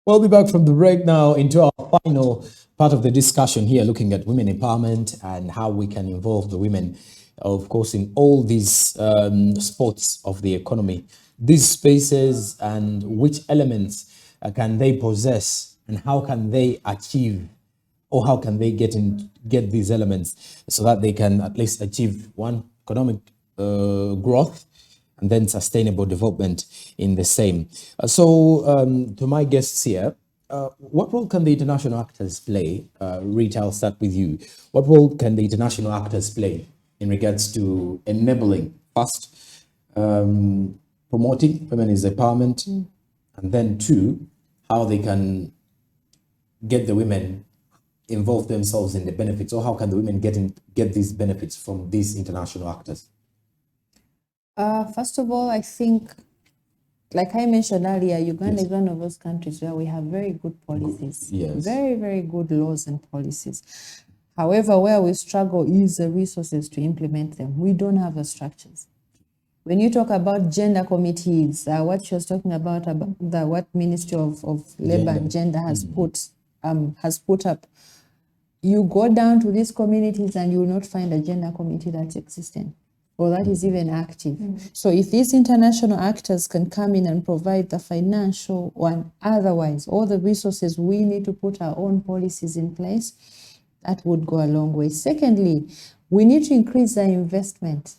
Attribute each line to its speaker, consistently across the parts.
Speaker 1: We'll be back from the break now into our final part of the discussion here, looking at women empowerment and how we can involve the women, of course, in all these sports of the economy, these spaces, and which elements can they possess, and how can they achieve, or how can they get these elements so that they can at least achieve one economic growth and then sustainable development in the same. To my guests here, what role can the international actors play? Rita, I'll start with you. What role can the international actors play in regards to enabling, first, promoting women's empowerment, and then two, how they can get the women involve themselves in the benefits, or how can the women get these benefits from these international actors?
Speaker 2: First of all, I think, like I mentioned earlier, Uganda is one of those countries where we have very good policies, very, very good laws and policies. However, where we struggle is the resources to implement them. We don't have the structures. When you talk about gender committees, what she was talking about what Ministry of Labor and Gender has put up, you go down to these communities and you will not find a gender committee that's existing or that is even active. So if these international actors can come in and provide the financial or otherwise all the resources we need to put our own policies in place, that would go a long way. Secondly, we need to increase the investment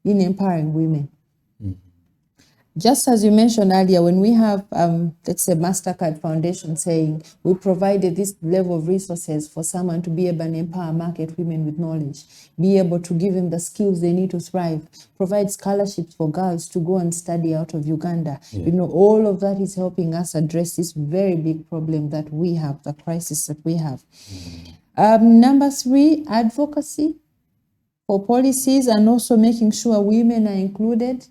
Speaker 2: in empowering women. Just as you mentioned earlier, when we have, let's say, MasterCard Foundation saying we provided this level of resources for someone to be able to empower market women with knowledge, be able to give them the skills they need to thrive, provide scholarships for girls to go and study out of Uganda. You know, all of that is helping us address this very big problem that we have, the crisis that we have. Number three, advocacy for policies and also making sure women are included.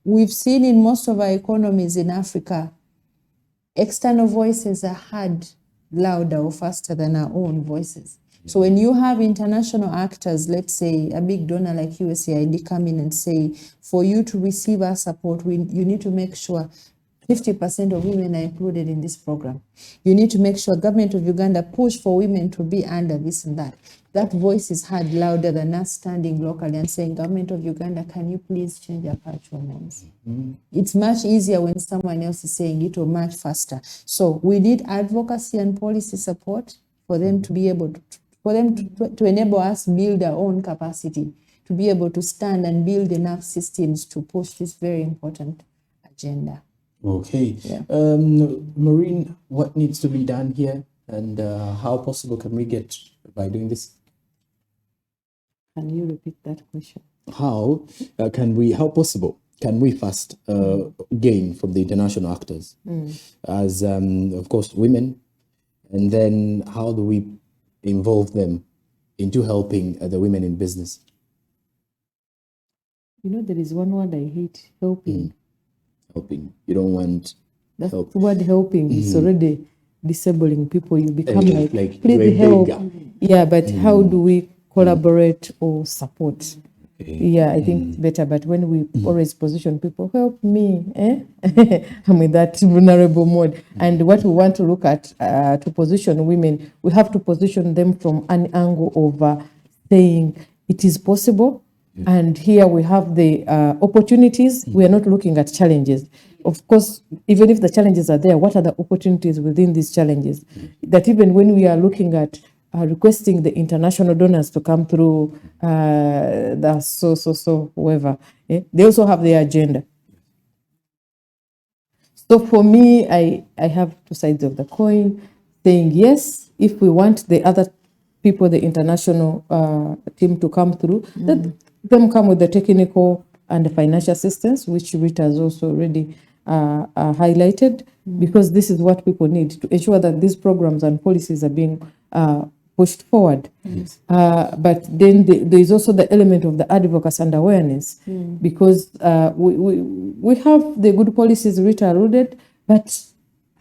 Speaker 2: We've seen in most of our economies in Africa, external voices are heard louder or faster than our own voices. So when you have international actors, let's say a big donor like USAID come in and say, for you to receive our support, you need to make sure 50% of women are included in this program. You need to make sure government of Uganda push for women to be under this and that. That voice is heard louder than us standing locally and saying, government of Uganda, can you please change our cultural norms? It's much easier when someone else is saying it, or much faster. So we need advocacy and policy support for them to be able to enable us build our own capacity, to be able to stand and build enough systems to push this very important agenda.
Speaker 1: Okay. Maureen, what needs to be done here, and how possible can we get by doing this?
Speaker 2: Can you repeat that question?
Speaker 1: How possible can we first gain from the international actors as, of course, women, and then how do we involve them into helping the women in business?
Speaker 2: You know, there is one word I hate, helping.
Speaker 1: Helping. You don't want
Speaker 2: that
Speaker 1: help.
Speaker 2: word helping is already disabling people. You become like please help. Yeah, but how do we collaborate or support? Yeah, I think it's better. But when we always position people, help me, I'm in that vulnerable mode. And what we want to look at to position women, we have to position them from an angle of saying it is possible. And here we have the opportunities. We are not looking at challenges. Of course, even if the challenges are there, what are the opportunities within these challenges? That even when we are looking at requesting the international donors to come through, whoever, they also have their agenda. So for me, I have two sides of the coin, saying yes, if we want the other people, the international team to come through, let them come with the technical and the financial assistance, which Rita has also already highlighted, because this is what people need to ensure that these programs and policies are being pushed forward. But then there is also the element of the advocacy and awareness, because we have the good policies Rita alluded, but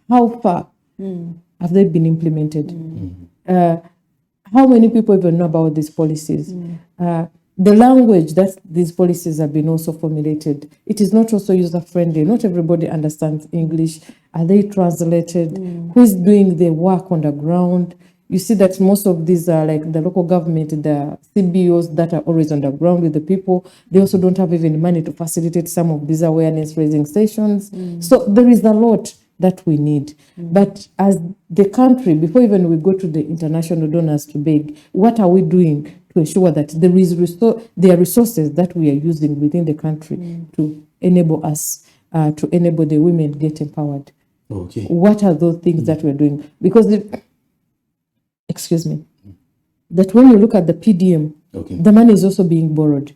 Speaker 2: how far have they been implemented? How many people even know about these policies? the language that these policies have been also formulated, it is not also user-friendly. Not everybody understands English. Are they translated? Who is doing the work on the ground? You see that most of these are like the local government, the CBOs that are always on the ground with the people. They also don't have even money to facilitate some of these awareness-raising sessions. So there is a lot that we need. But as the country, before even we go to the international donors to beg, what are we doing to ensure that there are resources that we are using within the country to enable us, to enable the women get empowered?
Speaker 1: Okay.
Speaker 2: What are those things that we're doing? Because excuse me, that when you look at the PDM, the money is also being borrowed.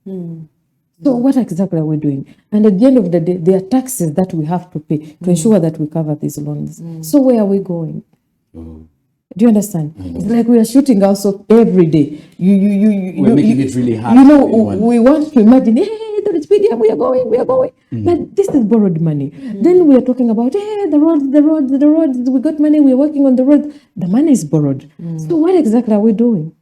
Speaker 2: So what exactly are we doing? And at the end of the day, there are taxes that we have to pay to ensure that we cover these loans. So where are we going? Do you understand? It's like we are shooting also every day.
Speaker 1: We're making it really hard.
Speaker 2: You know, we want to imagine, hey, there is PDM, we are going. But this is borrowed money. Then we are talking about, hey, the roads, we got money, we're working on the roads. The money is borrowed. So what exactly are we doing?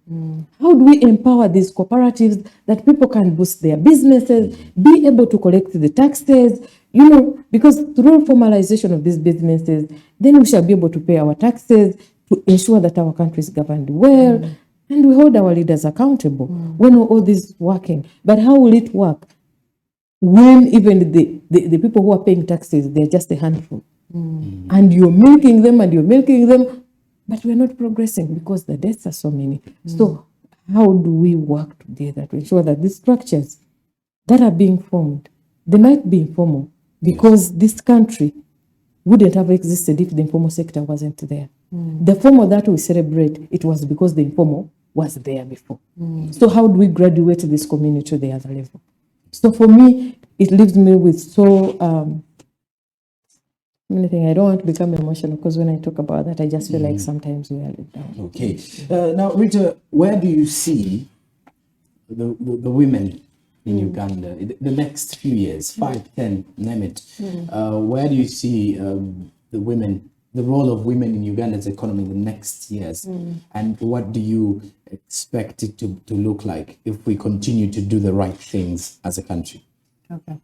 Speaker 2: How do we empower these cooperatives that people can boost their businesses, be able to collect the taxes, you know, because through formalization of these businesses, then we shall be able to pay our taxes to ensure that our country is governed well, and we hold our leaders accountable when all this is working. But how will it work when even the people who are paying taxes, they're just a handful? And you're milking them, but we're not progressing because the debts are so many. So how do we work together to ensure that these structures that are being formed, they might be informal, because this country wouldn't have existed if the informal sector wasn't there. The formal that we celebrate, it was because the informal was there before. So how do we graduate this community to the other level? So for me, it leaves me with so many things. I don't want to become emotional, because when I talk about that, I just feel like sometimes we are let down.
Speaker 1: Okay. Now, Rita, where do you see the women in Uganda in the next few years, 5, 10, name it? Where do you see the women, the role of women in Uganda's economy in the next years? And what do you expect it to look like if we continue to do the right things as a country?
Speaker 2: Okay.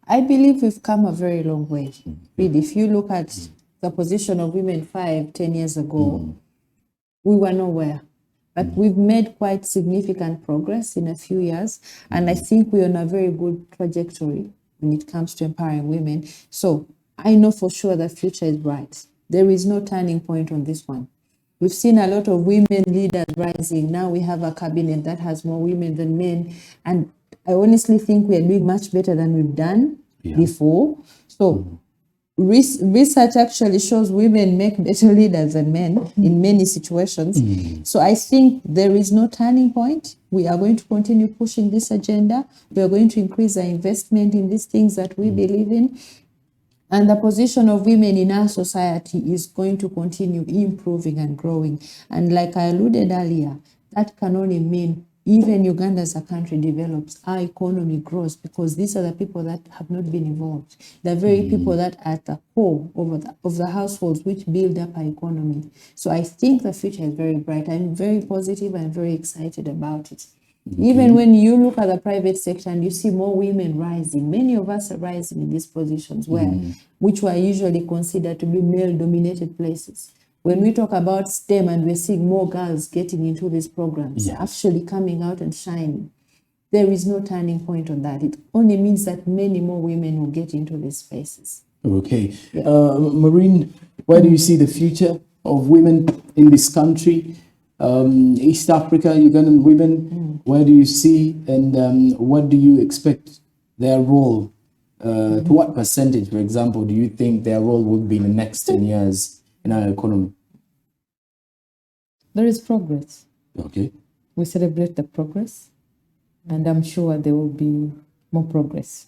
Speaker 2: I believe we've come a very long way. Really, if you look at the position of women 5, 10 years ago, we were nowhere. But we've made quite significant progress in a few years. And I think we're on a very good trajectory when it comes to empowering women. So I know for sure the future is bright. There is no turning point on this one. We've seen a lot of women leaders rising. Now we have a cabinet that has more women than men. And I honestly think we are doing much better than we've done before. So research actually shows women make better leaders than men in many situations. So I think there is no turning point. We are going to continue pushing this agenda. We are going to increase our investment in these things that we believe in. And the position of women in our society is going to continue improving and growing. And like I alluded earlier, that can only mean even Uganda as a country develops, our economy grows, because these are the people that have not been involved. The very people that are at the core of the households which build up our economy. So I think the future is very bright. I'm very positive and very excited about it. Even when you look at the private sector and you see more women rising, many of us are rising in these positions which were usually considered to be male-dominated places. When we talk about STEM and we're seeing more girls getting into these programs, actually coming out and shining, there is no turning point on that. It only means that many more women will get into these spaces.
Speaker 1: Okay. Maureen, where do you see the future of women in this country? East Africa, Ugandan women, where do you see, and what do you expect their role? To what percentage, for example, do you think their role would be in the next 10 years in our economy?
Speaker 2: There is progress.
Speaker 1: Okay.
Speaker 2: We celebrate the progress, and I'm sure there will be more progress.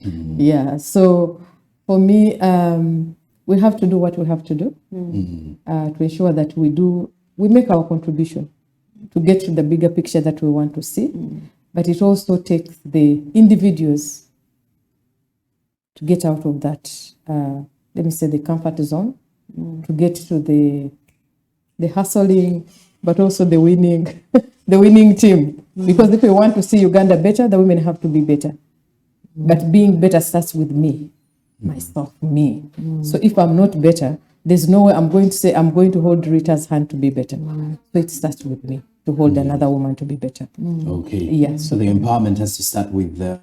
Speaker 2: Yeah, so for me, we have to do what we have to do to ensure that we make our contribution to get to the bigger picture that we want to see. But it also takes the individuals to get out of that, let me say, the comfort zone, to get to the hustling, but also the winning. the winning team. Because if we want to see Uganda better, the women have to be better. But being better starts with me, myself, me. So if I'm not better, there's no way I'm going to say I'm going to hold Rita's hand to be better. So it starts with me to hold another woman to be better.
Speaker 1: Okay.
Speaker 2: Yes.
Speaker 1: So the empowerment has to start with the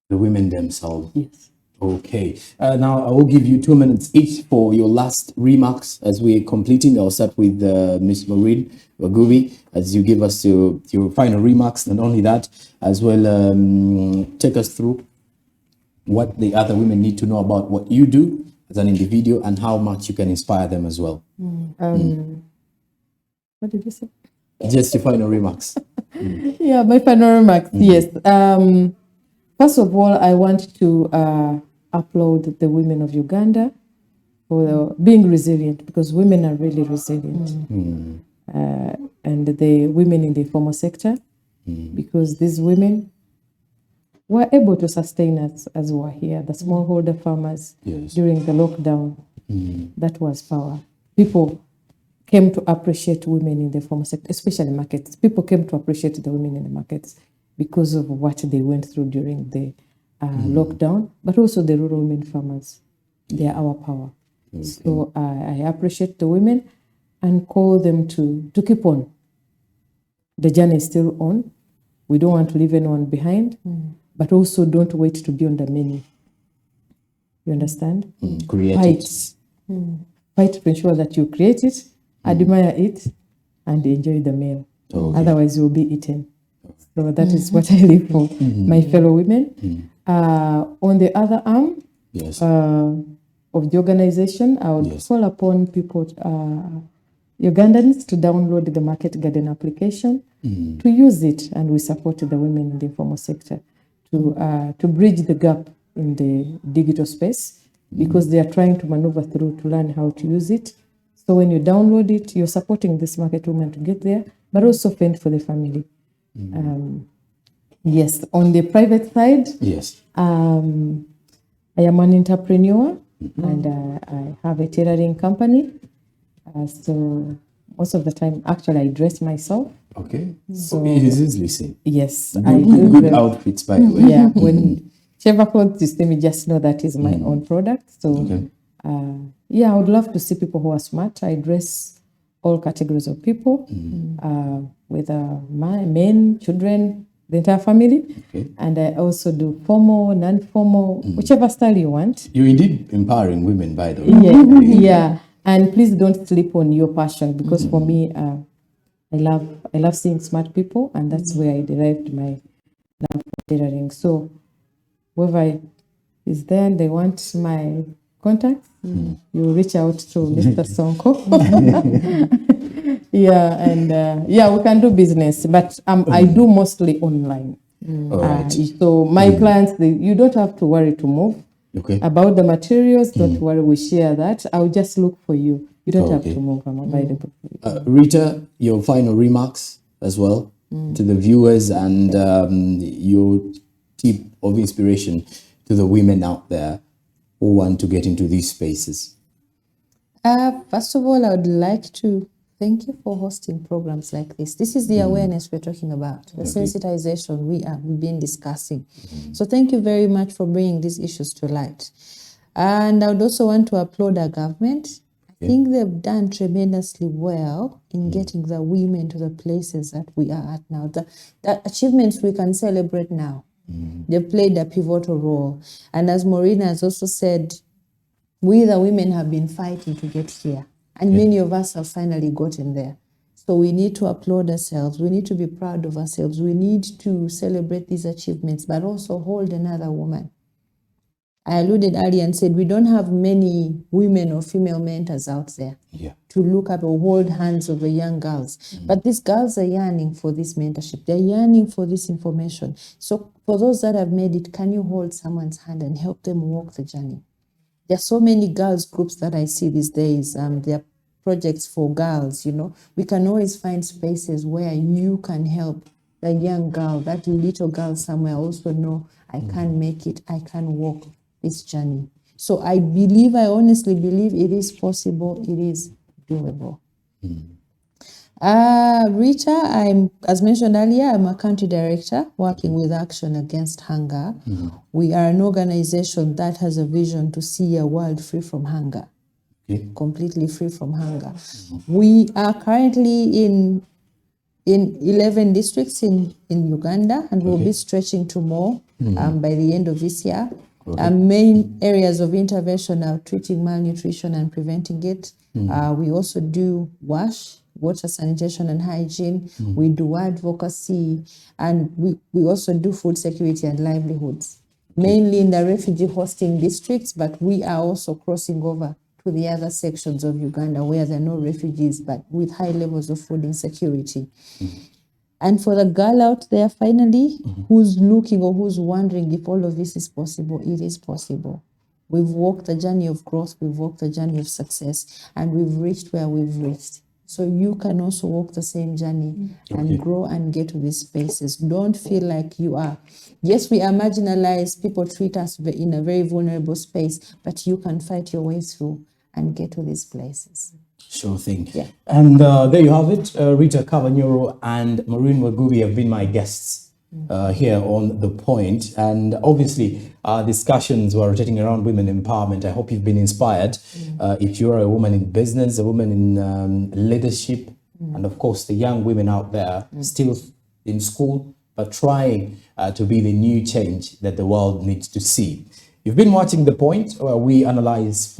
Speaker 1: women themselves.
Speaker 2: Yes.
Speaker 1: Okay. Now I will give you 2 minutes each for your last remarks as we're completing. I'll start with Ms. Maureen Wagubi as you give us your final remarks. Not only that, as well, take us through what the other women need to know about what you do as an individual and how much you can inspire them as well.
Speaker 2: What did you say?
Speaker 1: Just your final remarks.
Speaker 2: Yeah, my final remarks. Yes. First of all, I want to applaud the women of Uganda for being resilient, because women are really resilient. And the women in the informal sector, because these women were able to sustain us as we were here, the smallholder farmers during the lockdown. That was power. People came to appreciate women in the informal sector, especially markets. People came to appreciate the women in the markets because of what they went through during the lockdown, but also the rural women farmers. They are our power. Okay. So I appreciate the women and call them to keep on. The journey is still on. We don't want to leave anyone behind, but also don't wait to be on the menu. You understand?
Speaker 1: Create
Speaker 2: Fight to ensure that you create it, admire it, and enjoy the meal. Okay. Otherwise, you'll be eaten. So that is what I leave for my fellow women. On the other arm of the organization, I would call upon people, Ugandans, to download the Market Garden application, to use it, and we support the women in the informal sector to bridge the gap in the digital space, because they are trying to maneuver through to learn how to use it. So when you download it, you're supporting this market woman to get there, but also fend for the family. Yes, on the private side, I am an entrepreneur, and I have a tailoring company. So most of the time, actually, I dress myself.
Speaker 1: Okay. So it is easily seen.
Speaker 2: Yes.
Speaker 1: Good outfits, by the way.
Speaker 2: Yeah. When whichever clothes you see me, just know that is my own product. So, I would love to see people who are smart. I dress all categories of people, whether men, children, the entire family. Okay. And I also do formal, non-formal, whichever style you want.
Speaker 1: You're indeed empowering women, by the way.
Speaker 2: Yeah. And please don't sleep on your passion, because for me, I love seeing smart people, and that's where I derived my love for tailoring. So whoever is there and they want my contact, you reach out to Mr. Sonko. We can do business, but I do mostly online. So my clients, you don't have to worry to move. Okay. About the materials, don't worry, we share that. I'll just look for you. You don't have to move. I'm available for you.
Speaker 1: Rita, your final remarks as well to the viewers, and your tip of inspiration to the women out there who want to get into these spaces.
Speaker 2: First of all, I would like to thank you for hosting programs like this. This is the awareness we're talking about, the sensitization we've been discussing. So thank you very much for bringing these issues to light. And I would also want to applaud our government. I think they've done tremendously well in getting the women to the places that we are at now. The achievements we can celebrate now. They've played a pivotal role. And as Maureen has also said, we the women have been fighting to get here. And many of us have finally gotten there. So we need to applaud ourselves. We need to be proud of ourselves. We need to celebrate these achievements, but also hold another woman. I alluded earlier and said we don't have many women or female mentors out there to look at or hold hands over young girls. But these girls are yearning for this mentorship. They're yearning for this information. So for those that have made it, can you hold someone's hand and help them walk the journey? There are so many girls groups that I see these days. There are projects for girls, We can always find spaces where you can help the young girl, that little girl somewhere also know, I can make it, I can walk this journey. So I honestly believe it is possible, it is doable. Rita, as mentioned earlier, I'm a country director working with Action Against Hunger. We are an organization that has a vision to see a world free from hunger, completely free from hunger. We are currently in 11 districts in Uganda, and we'll be stretching to more by the end of this year. Our main areas of intervention are treating malnutrition and preventing it. We also do WASH, water, sanitation and hygiene. We do advocacy, and we also do food security and livelihoods, mainly in the refugee hosting districts, but we are also crossing over to the other sections of Uganda where there are no refugees, but with high levels of food insecurity. And for the girl out there, finally, who's looking or who's wondering if all of this is possible, it is possible. We've walked the journey of growth, we've walked the journey of success, and we've reached where we've reached. So you can also walk the same journey and grow and get to these spaces. Don't feel like you are. Yes, we are marginalized. People treat us in a very vulnerable space, but you can fight your way through and get to these places.
Speaker 1: Sure thing. Yeah. And there you have it. Rita Cavanyoro and Maureen Wagubi have been my guests here on The Point. And obviously, our discussions were rotating around women empowerment. I hope you've been inspired. If you're a woman in business, a woman in leadership, and of course, the young women out there still in school, but trying to be the new change that the world needs to see. You've been watching The Point, where we analyze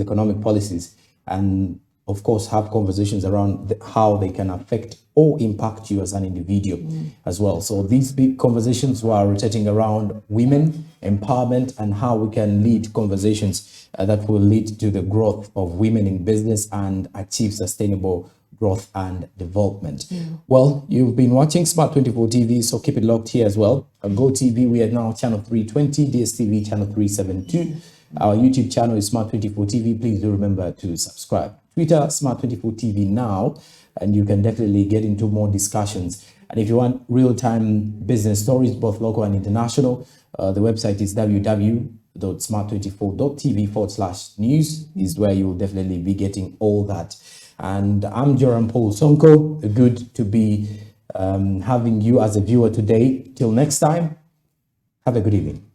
Speaker 1: economic policies and of course have conversations around how they can affect or impact you as an individual as well. So these big conversations were rotating around women empowerment and how we can lead conversations that will lead to the growth of women in business and achieve sustainable growth and development. Well, you've been watching Smart 24 TV, so keep it locked here as well. Go TV, we are now channel 320, DSTV channel 372. Our YouTube channel is Smart 24 TV. Please do remember to subscribe. Twitter, Smart 24 TV now, and you can definitely get into more discussions. And if you want real-time business stories, both local and international, the website is www.smart24.tv/news is where you will definitely be getting all that. And I'm Joram Paul Sonko. Good to be having you as a viewer today. Till next time, have a good evening.